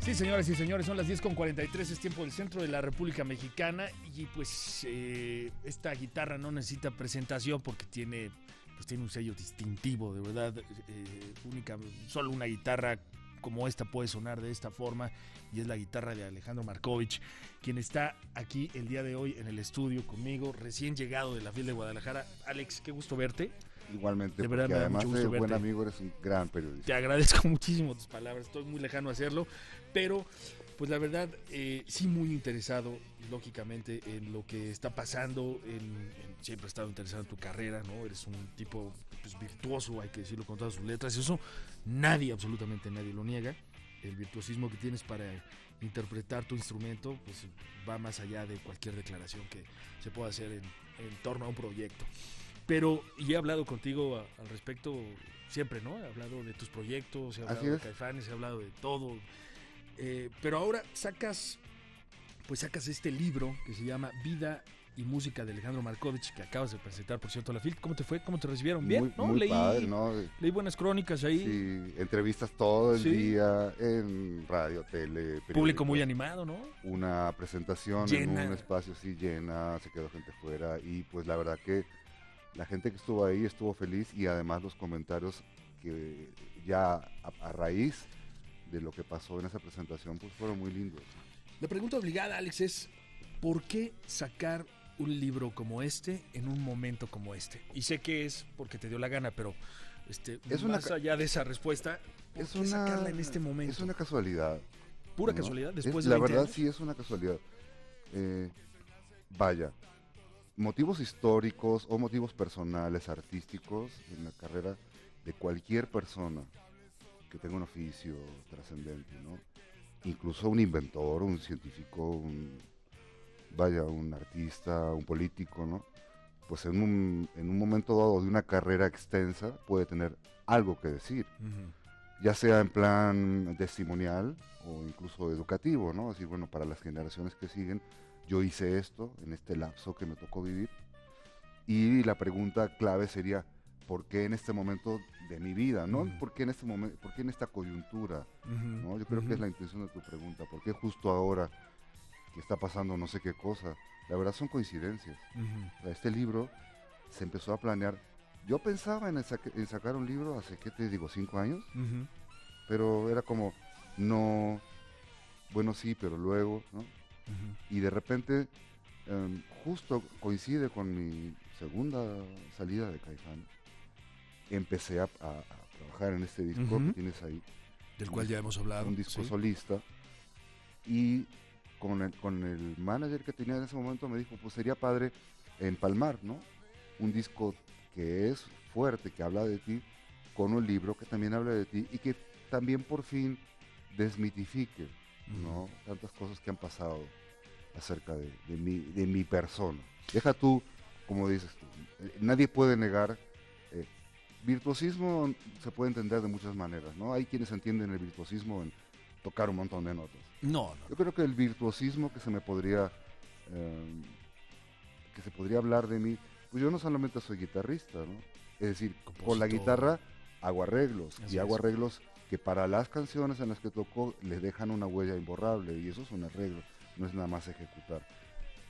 Sí, señoras y señores, son las 10:43, es tiempo del centro de la República Mexicana y pues esta guitarra no necesita presentación porque tiene un sello distintivo, de verdad, única, solo una guitarra como esta puede sonar de esta forma y es la guitarra de Alejandro Markovich, quien está aquí el día de hoy en el estudio conmigo, recién llegado de la FIL de Guadalajara. Alex, qué gusto verte. Igualmente, de verdad, porque me da además mucho gusto de verte. buen amigo eres un gran periodista. Te agradezco muchísimo tus palabras, estoy muy lejano a hacerlo, pero pues la verdad sí muy interesado, lógicamente, en lo que está pasando, siempre he estado interesado en tu carrera, ¿no? Eres un tipo pues, virtuoso, hay que decirlo con todas sus letras, y eso absolutamente nadie lo niega. El virtuosismo que tienes para interpretar tu instrumento pues va más allá de cualquier declaración que se pueda hacer en torno a un proyecto. Pero, y he hablado contigo al respecto siempre, ¿no? He hablado de tus proyectos, he hablado de Caifanes, he hablado de todo. Pero ahora sacas este libro que se llama Vida y Música de Alejandro Markovich, que acabas de presentar, por cierto, a la FIL. ¿Cómo te fue? ¿Cómo te recibieron? ¿Bien? Muy, ¿no? Muy padre, ¿no? Leí buenas crónicas ahí. Sí, entrevistas todo el día en radio, tele, público muy animado, ¿no? Una presentación llena. En un espacio así llena, se quedó gente fuera y pues la verdad que la gente que estuvo ahí estuvo feliz y además los comentarios que ya a raíz de lo que pasó en esa presentación pues fueron muy lindos. La pregunta obligada, Alex, es ¿por qué sacar un libro como este en un momento como este? Y sé que es porque te dio la gana, pero más allá de esa respuesta, ¿por qué sacarla en este momento? Es una casualidad. ¿Pura casualidad? Después de la 20 verdad años. Sí es una casualidad. Vaya, motivos históricos o motivos personales, artísticos, en la carrera de cualquier persona que tenga un oficio trascendente, ¿no? Incluso un inventor, un científico, un artista, un político, ¿no? Pues en un momento dado de una carrera extensa puede tener algo que decir, ya sea en plan testimonial o incluso educativo, ¿no? Así, bueno, para las generaciones que siguen, yo hice esto en este lapso que me tocó vivir. Y la pregunta clave sería, ¿por qué en este momento de mi vida? ¿No? ¿Por qué en este momento, por qué en esta coyuntura? ¿No? Yo creo que es la intención de tu pregunta. ¿Por qué justo ahora que está pasando no sé qué cosa? La verdad son coincidencias. O sea, este libro se empezó a planear. Yo pensaba en sacar un libro hace, ¿qué te digo? 5 años. Pero era como, no, bueno sí, pero luego, ¿no? Y de repente, justo coincide con mi segunda salida de Caifán. Empecé a trabajar en este disco que tienes ahí. Del cual ya hemos hablado. Un disco solista. Y con el manager que tenía en ese momento me dijo, pues sería padre empalmar, ¿no? Un disco que es fuerte, que habla de ti, con un libro que también habla de ti y que también por fin desmitifique, ¿no? Tantas cosas que han pasado acerca de mi persona. Deja tú, como dices tú, nadie puede negar. Virtuosismo se puede entender de muchas maneras, ¿no? Hay quienes entienden el virtuosismo en tocar un montón de notas. No. Yo creo que el virtuosismo que se podría hablar de mí, pues yo no solamente soy guitarrista, ¿no? Es decir, compositor. Con la guitarra hago arreglos. Así y hago arreglos que para las canciones en las que toco les dejan una huella imborrable y eso es un arreglo, no es nada más ejecutar.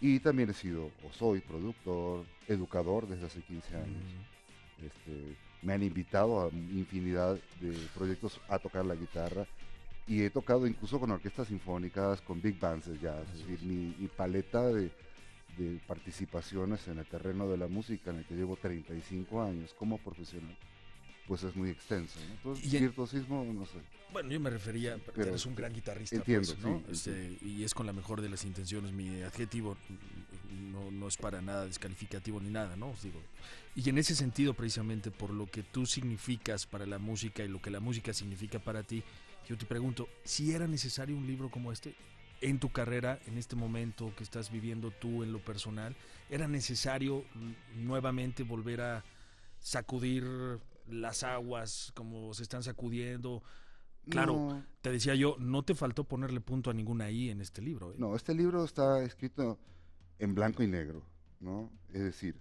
Y también he sido o soy productor, educador desde hace 15 años. Me han invitado a infinidad de proyectos a tocar la guitarra y he tocado incluso con orquestas sinfónicas, con big bands de jazz. Es decir, mi paleta de participaciones en el terreno de la música, en el que llevo 35 años como profesional, pues es muy extenso, ¿no? Entonces, virtuosismo, no sé. Bueno, yo me refería, pero eres un gran guitarrista, entiendo, pues, ¿no? Sí, y es con la mejor de las intenciones. Mi adjetivo no es para nada descalificativo ni nada, ¿no? Os digo. Y en ese sentido, precisamente, por lo que tú significas para la música y lo que la música significa para ti, yo te pregunto, si era necesario un libro como este en tu carrera, en este momento que estás viviendo tú en lo personal, ¿era necesario nuevamente volver a sacudir las aguas como se están sacudiendo? Claro, no. Te decía yo, no te faltó ponerle punto a ninguna I en este libro, ¿eh? No, este libro está escrito en blanco y negro, ¿no? Es decir,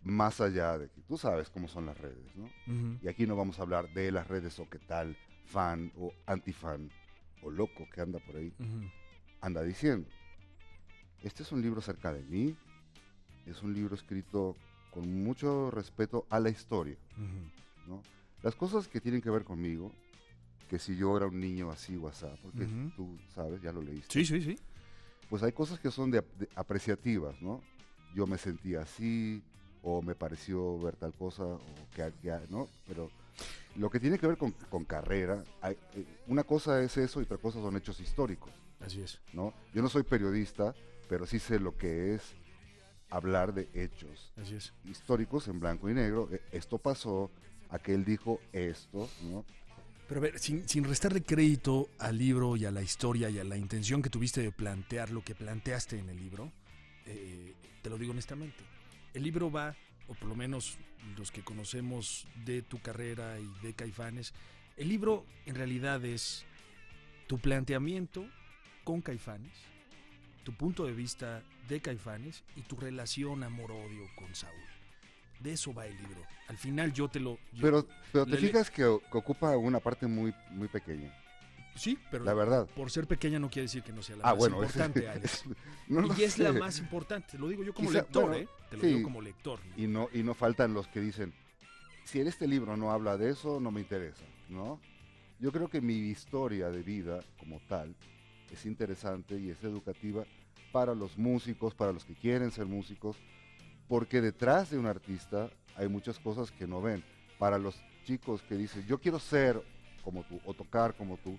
más allá de que tú sabes cómo son las redes, ¿no? Y aquí no vamos a hablar de las redes o qué tal, fan o antifan. o loco que anda por ahí, anda diciendo. Este es un libro acerca de mí, es un libro escrito con mucho respeto a la historia, ¿no? Las cosas que tienen que ver conmigo, que si yo era un niño así o asá, porque tú sabes, ya lo leíste. Sí, sí, sí. Pues hay cosas que son de apreciativas, ¿no? Yo me sentía así, o me pareció ver tal cosa, o ¿no? Pero lo que tiene que ver con carrera, una cosa es eso y otra cosa son hechos históricos. Así es. ¿No? Yo no soy periodista, pero sí sé lo que es hablar de hechos Así es. históricos en blanco y negro. Esto pasó, aquel dijo esto, ¿no? Pero a ver, sin restarle crédito al libro y a la historia y a la intención que tuviste de plantear lo que planteaste en el libro, te lo digo honestamente. El libro va, o por lo menos los que conocemos de tu carrera y de Caifanes, el libro en realidad es tu planteamiento con Caifanes, tu punto de vista de Caifanes y tu relación amor-odio con Saúl. De eso va el libro. Al final yo te lo... Pero te fijas que ocupa una parte muy, muy pequeña. Sí, pero la verdad, por ser pequeña no quiere decir que no sea la más importante, Alex. Y es la más importante, lo digo yo como lector, bueno, te lo digo como lector. ¿No? Y no faltan los que dicen, si en este libro no habla de eso, no me interesa, ¿no? Yo creo que mi historia de vida como tal es interesante y es educativa para los músicos, para los que quieren ser músicos, porque detrás de un artista hay muchas cosas que no ven. Para los chicos que dicen, yo quiero ser como tú o tocar como tú,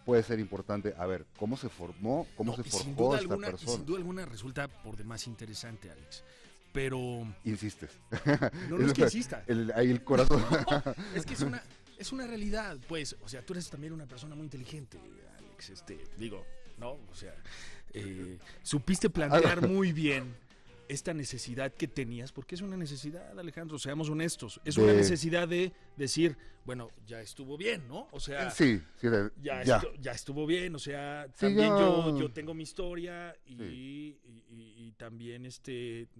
puede ser importante, a ver, cómo se formó, cómo se forjó esta persona. Sin duda alguna resulta por demás interesante, Alex. Pero... Insistes. No es que insista. Ahí el corazón. No, es que es una realidad, pues. O sea, tú eres también una persona muy inteligente, Alex. Digo, ¿no? O sea, supiste plantear muy bien esta necesidad que tenías, porque es una necesidad, Alejandro, seamos honestos, es una necesidad de decir, bueno, ya estuvo bien, ¿no? O sea, ya estuvo bien, o sea, también yo tengo mi historia y también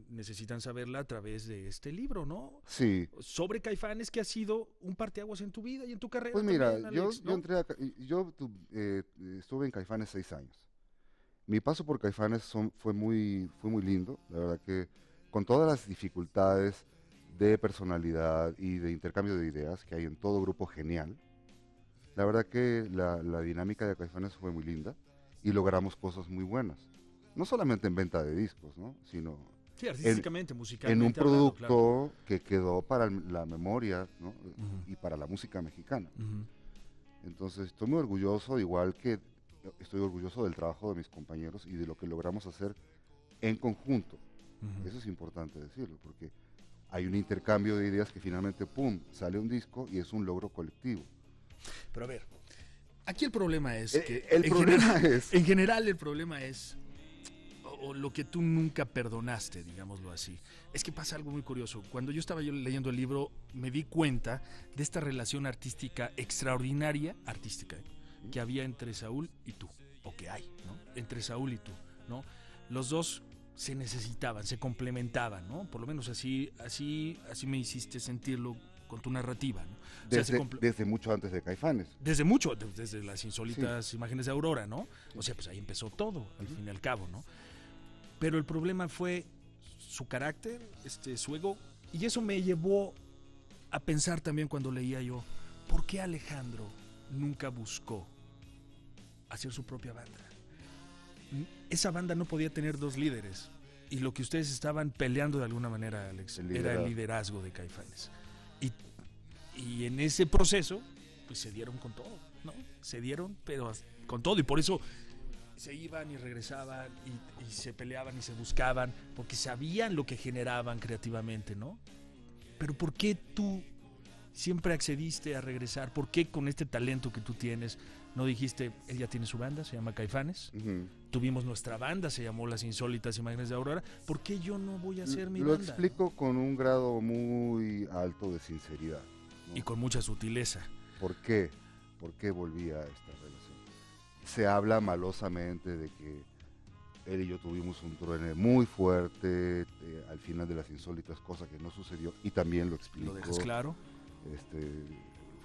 necesitan saberla a través de este libro, ¿no? Sí. Sobre Caifanes, que ha sido un parteaguas en tu vida y en tu carrera. Pues mira, también, Alex, yo estuve en Caifanes 6 años. Mi paso por Caifanes fue muy lindo, la verdad que con todas las dificultades de personalidad y de intercambio de ideas que hay en todo grupo genial, la verdad que la dinámica de Caifanes fue muy linda y logramos cosas muy buenas. No solamente en venta de discos, ¿no? Sino sí, artísticamente, musicalmente. En un producto que quedó para la memoria, ¿no? Y para la música mexicana. Entonces estoy muy orgulloso, igual que estoy orgulloso del trabajo de mis compañeros y de lo que logramos hacer en conjunto. Eso es importante decirlo, porque hay un intercambio de ideas que finalmente, ¡pum!, sale un disco y es un logro colectivo. Pero a ver, aquí el problema es que... En general el problema es, o lo que tú nunca perdonaste, digámoslo así, es que pasa algo muy curioso. Cuando yo estaba leyendo el libro, me di cuenta de esta relación artística extraordinaria, que había entre Saúl y tú, o que hay, ¿no? Entre Saúl y tú, ¿no? Los dos se necesitaban, se complementaban, ¿no? Por lo menos así me hiciste sentirlo con tu narrativa, ¿no? Desde mucho antes de Caifanes. Desde las insólitas imágenes de Aurora, ¿no? O sea, pues ahí empezó todo, al fin y al cabo, ¿no? Pero el problema fue su carácter, su ego, y eso me llevó a pensar también cuando leía yo, ¿por qué Alejandro nunca buscó hacer su propia banda? Esa banda no podía tener dos líderes y lo que ustedes estaban peleando de alguna manera, Alex, era el liderazgo de Caifanes y en ese proceso pues se dieron con todo, ¿no? Se dieron pero con todo y por eso se iban y regresaban y se peleaban y se buscaban porque sabían lo que generaban creativamente, ¿no? Pero ¿por qué tú siempre accediste a regresar? ¿Por qué con este talento que tú tienes no dijiste, él ya tiene su banda, se llama Caifanes? Tuvimos nuestra banda, se llamó Las Insólitas Imágenes de Aurora. ¿Por qué yo no voy a hacer mi banda? Lo explico con un grado muy alto de sinceridad, ¿no? Y con mucha sutileza. ¿Por qué? ¿Por qué volví a esta relación? Se habla malosamente de que él y yo tuvimos un truene muy fuerte al final de Las Insólitas, cosa que no sucedió, y también lo explico. ¿Lo dejas claro?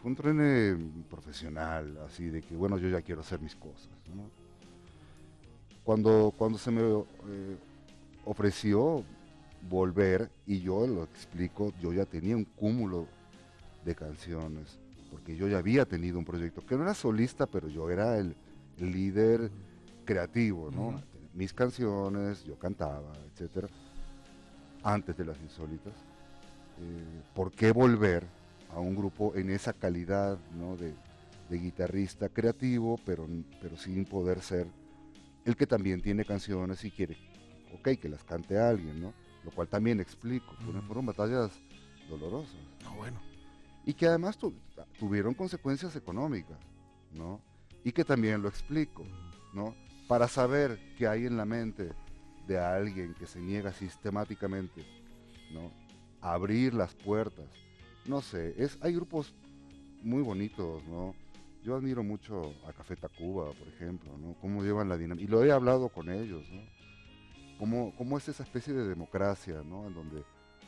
fue un truene profesional, así de que, bueno, yo ya quiero hacer mis cosas, ¿no? Cuando se me ofreció volver, y yo lo explico, yo ya tenía un cúmulo de canciones, porque yo ya había tenido un proyecto, que no era solista, pero yo era el líder creativo, ¿no? Ujú. Mis canciones, yo cantaba, etcétera, antes de las insólitas. ¿Por qué volver a un grupo en esa calidad, ¿no? de guitarrista creativo, pero sin poder ser el que también tiene canciones y quiere, ok, que las cante alguien, ¿no? Lo cual también explico, fueron batallas dolorosas. No, bueno. Y que además tuvieron consecuencias económicas, ¿no? Y que también lo explico, ¿no? Para saber qué hay en la mente de alguien que se niega sistemáticamente, ¿no? A abrir las puertas. No sé, hay grupos muy bonitos, ¿no? Yo admiro mucho a Café Tacuba, por ejemplo, ¿no? Cómo llevan la dinámica. Y lo he hablado con ellos, ¿no? Cómo es esa especie de democracia, ¿no? En donde,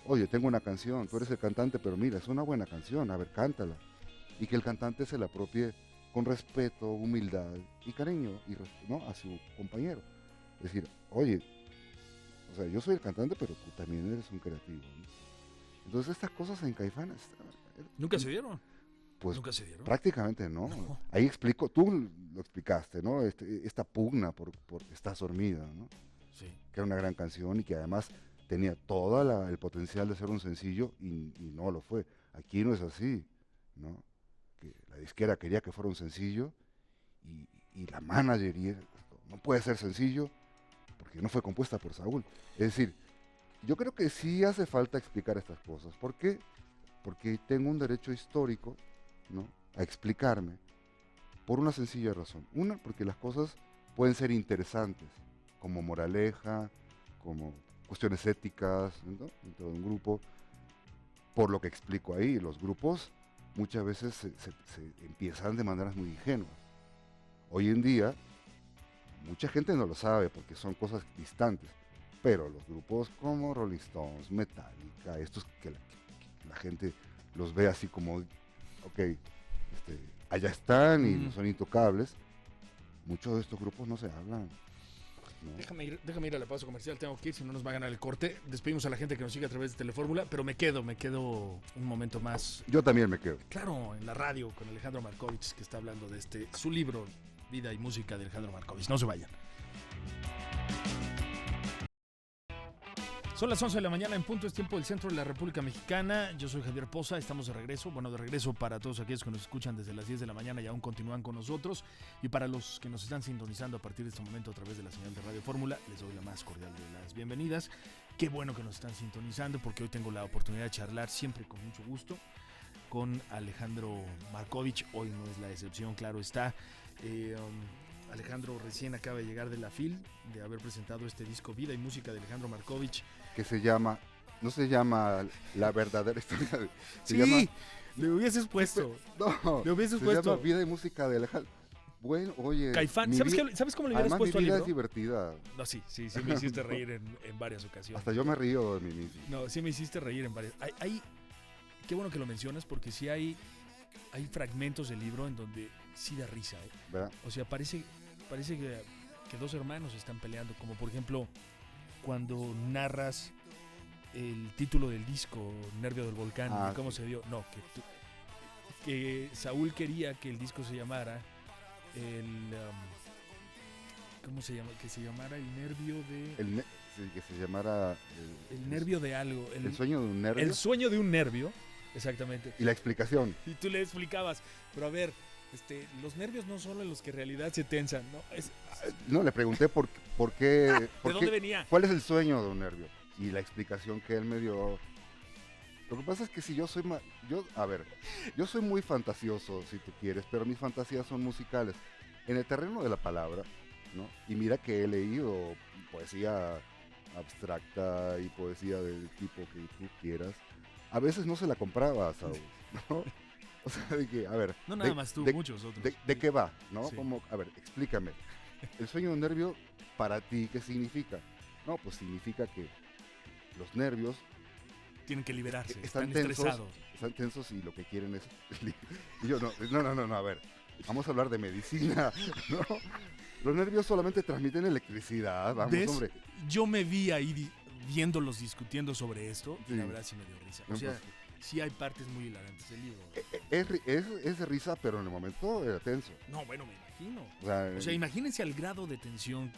oye, tengo una canción, tú eres el cantante, pero mira, es una buena canción, a ver, cántala. Y que el cantante se la apropie con respeto, humildad y cariño, ¿no? A su compañero. Es decir, oye, o sea, yo soy el cantante, pero tú también eres un creativo, ¿no? Entonces estas cosas en Caifanes, ¿Nunca se dieron? pues ¿Nunca se dieron? prácticamente no. No. Ahí explico, tú lo explicaste, ¿no? Esta pugna por Estás dormida, ¿no? Sí. Que era una gran canción y que además tenía todo el potencial de ser un sencillo y no lo fue. Aquí no es así, ¿no? Que la disquera quería que fuera un sencillo y la manager no puede ser sencillo porque no fue compuesta por Saúl. Es decir, yo creo que sí hace falta explicar estas cosas. ¿Por qué? Porque tengo un derecho histórico, ¿no? A explicarme por una sencilla razón. Una, porque las cosas pueden ser interesantes, como moraleja, como cuestiones éticas, ¿no? Dentro de un grupo. Por lo que explico ahí, los grupos muchas veces se empiezan de maneras muy ingenuas. Hoy en día, mucha gente no lo sabe porque son cosas distantes, pero los grupos como Rolling Stones, Metallica, estos que la gente los ve así como, ok, allá están y son intocables, muchos de estos grupos no se hablan. ¿No? Déjame ir a la pausa comercial, tengo que ir, si no nos va a ganar el corte. Despedimos a la gente que nos sigue a través de Telefórmula, pero me quedo un momento más. Yo también me quedo. Claro, en la radio con Alejandro Markovich, que está hablando de su libro, Vida y Música de Alejandro Markovich. No se vayan. Son las 11 de la mañana en punto, es tiempo del centro de la República Mexicana. Yo soy Javier Poza, estamos de regreso. Bueno, de regreso para todos aquellos que nos escuchan desde las 10 de la mañana y aún continúan con nosotros. Y para los que nos están sintonizando a partir de este momento a través de la señal de Radio Fórmula, les doy la más cordial de las bienvenidas. Qué bueno que nos están sintonizando porque hoy tengo la oportunidad de charlar siempre con mucho gusto con Alejandro Markovich. Hoy no es la excepción, claro está. Alejandro recién acaba de llegar de la FIL, de haber presentado este disco Vida y Música de Alejandro Markovich. Que no se llama La Verdadera Historia. Sí, le hubieses puesto. No, le hubieses se puesto. llama Vida y Música de Alejandro. Bueno, oye. Caifán, ¿sabes cómo le hubieras puesto al libro? Mi vida libro? Es divertida. No, sí, me hiciste reír en varias ocasiones. Hasta yo me río de mí mismo. No, sí me hiciste reír en varias. Qué bueno que lo mencionas porque sí hay fragmentos del libro en donde sí da risa. ¿Verdad? O sea, parece que dos hermanos están peleando, como por ejemplo cuando narras el título del disco, Nervio del Volcán, cómo se dio. No, que Saúl quería que el disco se llamara ¿cómo se llama? Que se llamara El Nervio de... que se llamara... El nervio de algo. El sueño de un nervio. El sueño de un nervio, exactamente. Y la explicación. Y tú le explicabas, pero a ver, los nervios no son los que en realidad se tensan, ¿no? No, le pregunté por qué... ¿De dónde venía? ¿Cuál es el sueño de un nervio? Y la explicación que él me dio... Lo que pasa es que si yo soy... yo soy muy fantasioso, si tú quieres, pero mis fantasías son musicales. En el terreno de la palabra, ¿no? Y mira que he leído poesía abstracta y poesía del tipo que tú quieras. A veces no se la compraba, Saúl, ¿no? O sea, de que, a ver... No nada más tú, muchos otros. ¿De qué va, no? Sí. Como, a ver, explícame. El sueño de un nervio, para ti, ¿qué significa? No, pues significa que los nervios tienen que liberarse, están estresados. Están tensos y lo que quieren es... Y yo, no, a ver, vamos a hablar de medicina, ¿no? Los nervios solamente transmiten electricidad, vamos, ¿Ves? hombre. Yo me vi ahí viéndolos discutiendo sobre esto, y Sí. la verdad sí me dio risa. O sea, sí hay partes muy hilarantes del libro. Es de risa, pero en el momento era tenso. No, bueno, me imagino. O sea, Imagínense al grado de tensión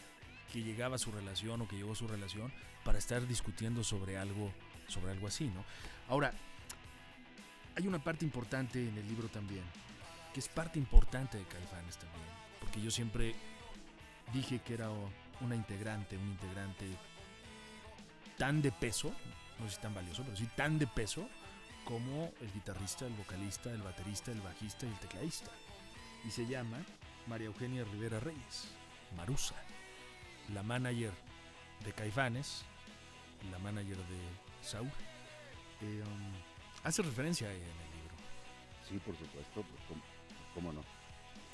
que llegaba su relación o que llegó su relación para estar discutiendo sobre algo así, ¿no? Ahora, hay una parte importante en el libro también, que es parte importante de Caifanes también, porque yo siempre dije que era un integrante tan de peso, no sé si tan valioso, pero sí tan de peso como el guitarrista, el vocalista, el baterista, el bajista y el tecladista. Y se llama María Eugenia Rivera Reyes, Marusa, la manager de Caifanes, la manager de Saúl. Hace referencia a ella en el libro. sí, por supuesto, pues, ¿cómo no?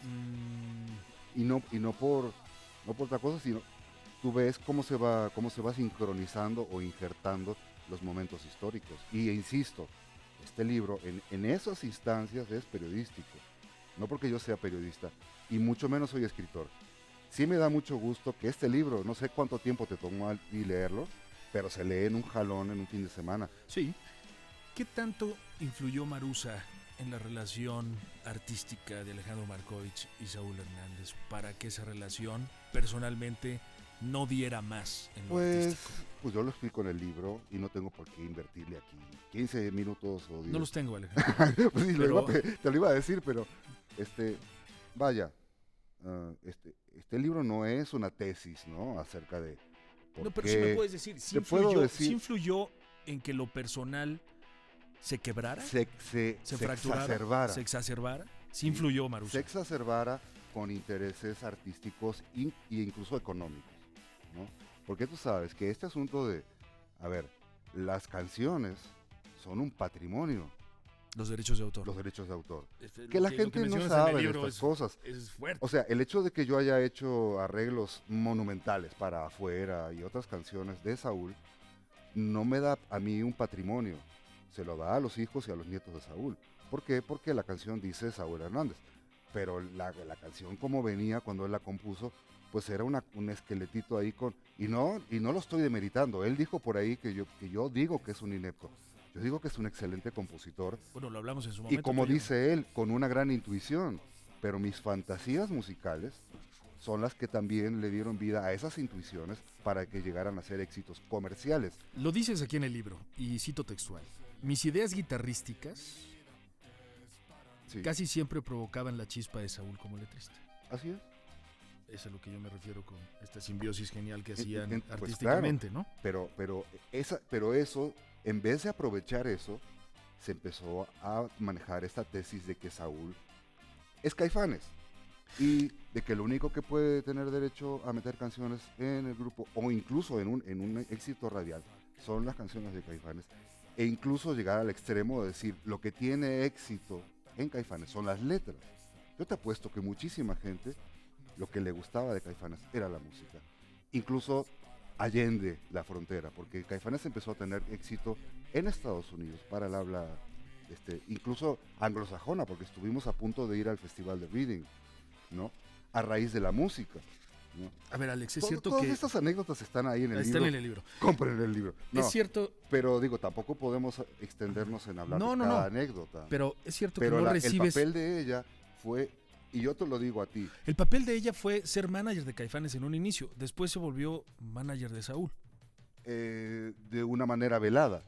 Mm, Y no por otra cosa, sino tú ves cómo se va sincronizando o injertando los momentos históricos. Y insisto, este libro en esas instancias es periodístico. No porque yo sea periodista, y mucho menos soy escritor. Sí me da mucho gusto que este libro, no sé cuánto tiempo te tomó a ti leerlo, pero se lee en un jalón, en un fin de semana. sí. ¿Qué tanto influyó Marusa en la relación artística de Alejandro Markovich y Saúl Hernández para que esa relación personalmente no diera más en lo artístico? Pues yo lo explico en el libro y no tengo por qué invertirle aquí 15 minutos o 10. No los tengo, Alejandro. Pues sí, pero... te lo iba a decir, pero vaya, este libro no es una tesis, ¿no? Acerca de por No, pero qué. sí me puedes decir, sí decir, influyó en que lo personal se quebrara, se fracturara, se exacerbara. Sí influyó Marusa. Se exacerbara con intereses artísticos e incluso económicos, ¿no? Porque tú sabes que este asunto de, a ver, las canciones son un patrimonio. Los derechos de autor. Los derechos de autor. Que la gente no sabe de estas cosas. Es fuerte. O sea, el hecho de que yo haya hecho arreglos monumentales para Afuera y otras canciones de Saúl, no me da a mí un patrimonio. Se lo da a los hijos y a los nietos de Saúl. ¿Por qué? Porque la canción dice Saúl Hernández. Pero la canción como venía cuando él la compuso, pues era un esqueletito ahí con... Y no lo estoy demeritando. Él dijo por ahí que yo digo que es un inepto. Yo digo que es un excelente compositor. Bueno, lo hablamos en su momento. Y como dice él, con una gran intuición. Pero mis fantasías musicales son las que también le dieron vida a esas intuiciones para que llegaran a ser éxitos comerciales. Lo dices aquí en el libro, y cito textual. Mis ideas guitarrísticas casi siempre provocaban la chispa de Saúl como letrista. Así es. Eso es a lo que yo me refiero con esta simbiosis genial que hacían pues artísticamente, claro, ¿no? Pero eso, en vez de aprovechar eso, se empezó a manejar esta tesis de que Saúl es Caifanes y de que lo único que puede tener derecho a meter canciones en el grupo o incluso en un éxito radial son las canciones de Caifanes, e incluso llegar al extremo de decir lo que tiene éxito en Caifanes son las letras. Yo te apuesto que muchísima gente lo que le gustaba de Caifanes era la música, incluso allende la frontera, porque Caifanes empezó a tener éxito en Estados Unidos para el habla incluso anglosajona, porque estuvimos a punto de ir al Festival de Reading, ¿no? A raíz de la música, ¿no? A ver, Alex, es cierto todas que... estas anécdotas están ahí en el libro. Están en el libro. Compren el libro. No, es cierto... Pero digo, tampoco podemos extendernos en hablar de cada anécdota. Pero es cierto pero que no recibes... el papel de ella fue, y yo te lo digo a ti. El papel de ella fue ser manager de Caifanes en un inicio. Después se volvió manager de Saúl. De una manera velada,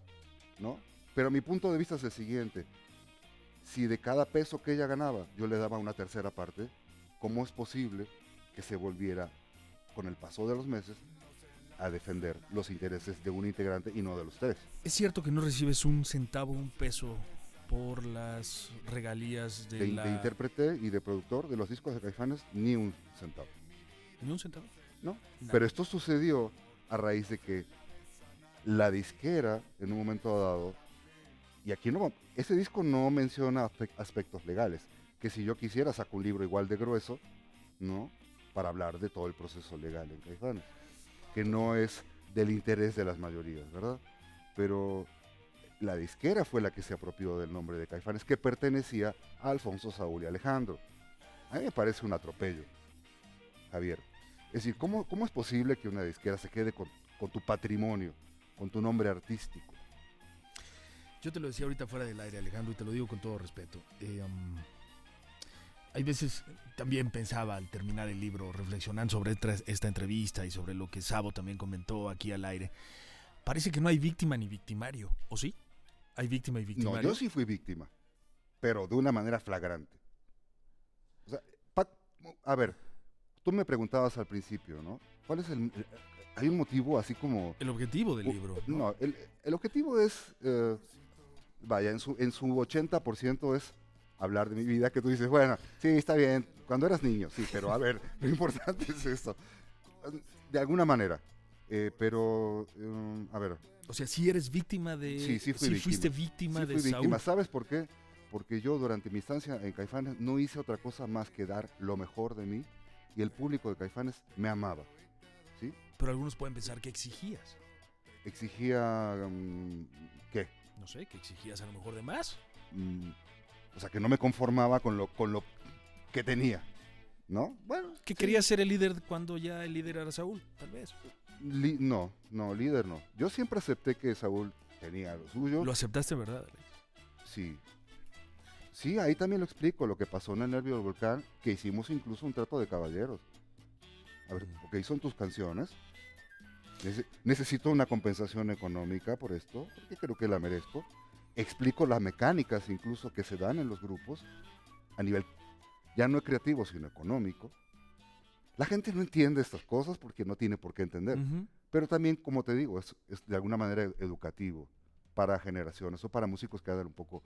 ¿no? Pero mi punto de vista es el siguiente. Si de cada peso que ella ganaba yo le daba una tercera parte, ¿cómo es posible que se volviera, con el paso de los meses, a defender los intereses de un integrante y no de los tres? Es cierto que no recibes un centavo, un peso por las regalías de intérprete y de productor de los discos de Caifanes, ni un centavo. ¿Ni un centavo? No. Pero esto sucedió a raíz de que la disquera, en un momento dado, y aquí ese disco no menciona aspectos legales, que si yo quisiera saco un libro igual de grueso, ¿no? Para hablar de todo el proceso legal en Caifanes, que no es del interés de las mayorías, ¿verdad? Pero la disquera fue la que se apropió del nombre de Caifanes, que pertenecía a Alfonso, Saúl y Alejandro. A mí me parece un atropello, Javier. Es decir, ¿cómo es posible que una disquera se quede con tu patrimonio, con tu nombre artístico? Yo te lo decía ahorita fuera del aire, Alejandro, y te lo digo con todo respeto. Hay veces, también pensaba al terminar el libro, reflexionando sobre esta entrevista y sobre lo que Sabo también comentó aquí al aire. Parece que no hay víctima ni victimario, ¿o sí? ¿Hay víctima y victimario? No, yo sí fui víctima, pero de una manera flagrante. O sea, a ver, tú me preguntabas al principio, ¿no? ¿Cuál es hay un motivo así como... El objetivo del libro, ¿no? No, el objetivo es, vaya, en su 80% es hablar de mi vida, que tú dices, bueno, sí, está bien, cuando eras niño, sí, pero a ver, lo importante es esto. De alguna manera, pero, a ver. O sea, si eres víctima de... Sí, fui víctima. Fuiste víctima sí, de fui Saúl. Víctima. ¿Sabes por qué? Porque yo durante mi estancia en Caifanes no hice otra cosa más que dar lo mejor de mí, y el público de Caifanes me amaba, ¿sí? Pero algunos pueden pensar que exigías. Exigía, ¿qué? No sé, que exigías a lo mejor de más. O sea, que no me conformaba con lo que tenía, ¿no? Bueno. Que querías ser el líder cuando ya el líder era Saúl, tal vez. No, líder no. Yo siempre acepté que Saúl tenía lo suyo. Lo aceptaste, ¿verdad, Alex? Sí. Sí, ahí también lo explico, lo que pasó en El Nervio del Volcán, que hicimos incluso un trato de caballeros. A ver, ok, son tus canciones. Necesito una compensación económica por esto, porque creo que la merezco. Explico las mecánicas incluso que se dan en los grupos, a nivel ya no creativo, sino económico. La gente no entiende estas cosas porque no tiene por qué entender. Pero también, como te digo, es de alguna manera educativo para generaciones o para músicos que andan un poco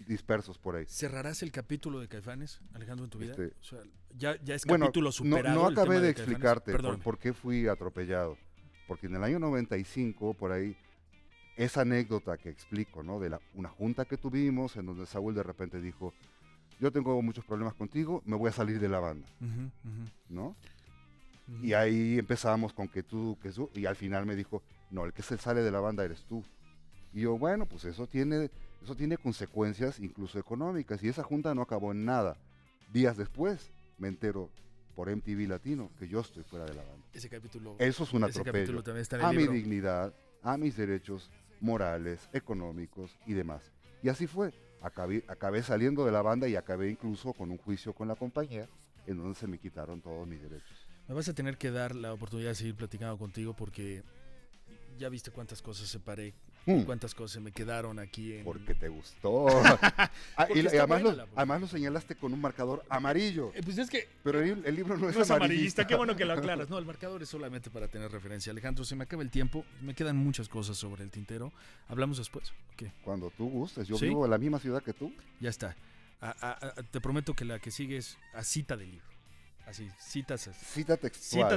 dispersos por ahí. ¿Cerrarás el capítulo de Caifanes, Alejandro, en tu vida? O sea, ya es bueno, capítulo superado. No acabé de explicarte por qué fui atropellado. Porque en el año 95, por ahí, esa anécdota que explico, ¿no? De una junta que tuvimos en donde Saúl de repente dijo, yo tengo muchos problemas contigo, me voy a salir de la banda, ¿no? Y ahí empezamos con que tú, y al final me dijo, no, el que se sale de la banda eres tú. Y yo, bueno, pues eso tiene consecuencias incluso económicas, y esa junta no acabó en nada. Días después me entero por MTV Latino que yo estoy fuera de la banda. Ese capítulo. Eso es un atropello a mi dignidad, a mis derechos morales, económicos y demás. Y así fue. Acabé saliendo de la banda y acabé incluso con un juicio con la compañía en donde se me quitaron todos mis derechos. Me vas a tener que dar la oportunidad de seguir platicando contigo porque ya viste cuántas cosas separé, cuántas cosas se me quedaron aquí. Porque te gustó. Y además lo señalaste con un marcador amarillo. Pues es que... Pero el libro no es amarillista. Qué bueno que lo aclaras. No, el marcador es solamente para tener referencia. Alejandro, se me acaba el tiempo. Me quedan muchas cosas sobre el tintero. Hablamos después. ¿Okay? Cuando tú gustes. Yo vivo en la misma ciudad que tú. Ya está. Te prometo que la que sigue es a cita del libro. Así, cita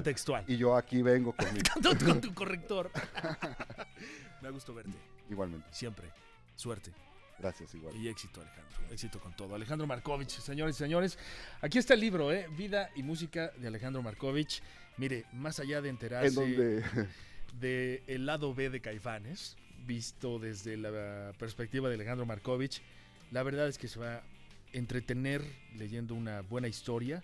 textual. Y yo aquí vengo con tu corrector. Me da gusto verte. Igualmente. Siempre. Suerte. Gracias, igual. Y éxito, Alejandro. Éxito con todo. Alejandro Markovich, señores y señores. Aquí está el libro, Vida y Música de Alejandro Markovich. Mire, más allá de enterarse de el lado B de Caifanes, visto desde la perspectiva de Alejandro Markovich, la verdad es que se va a entretener leyendo una buena historia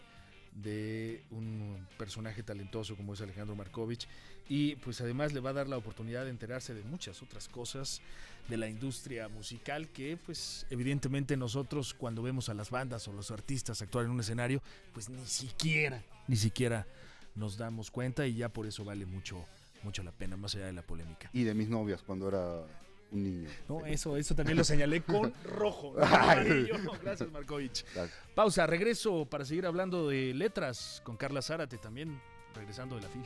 de un personaje talentoso como es Alejandro Markovich, y pues además le va a dar la oportunidad de enterarse de muchas otras cosas de la industria musical que pues evidentemente nosotros cuando vemos a las bandas o los artistas actuar en un escenario pues ni siquiera nos damos cuenta, y ya por eso vale mucho la pena, más allá de la polémica. Y de mis novias cuando era un niño. No, eso también lo señalé con rojo. No, amarillo. Gracias, Markovich. Gracias. Pausa, regreso para seguir hablando de letras con Carla Zárate, también regresando de la FIG.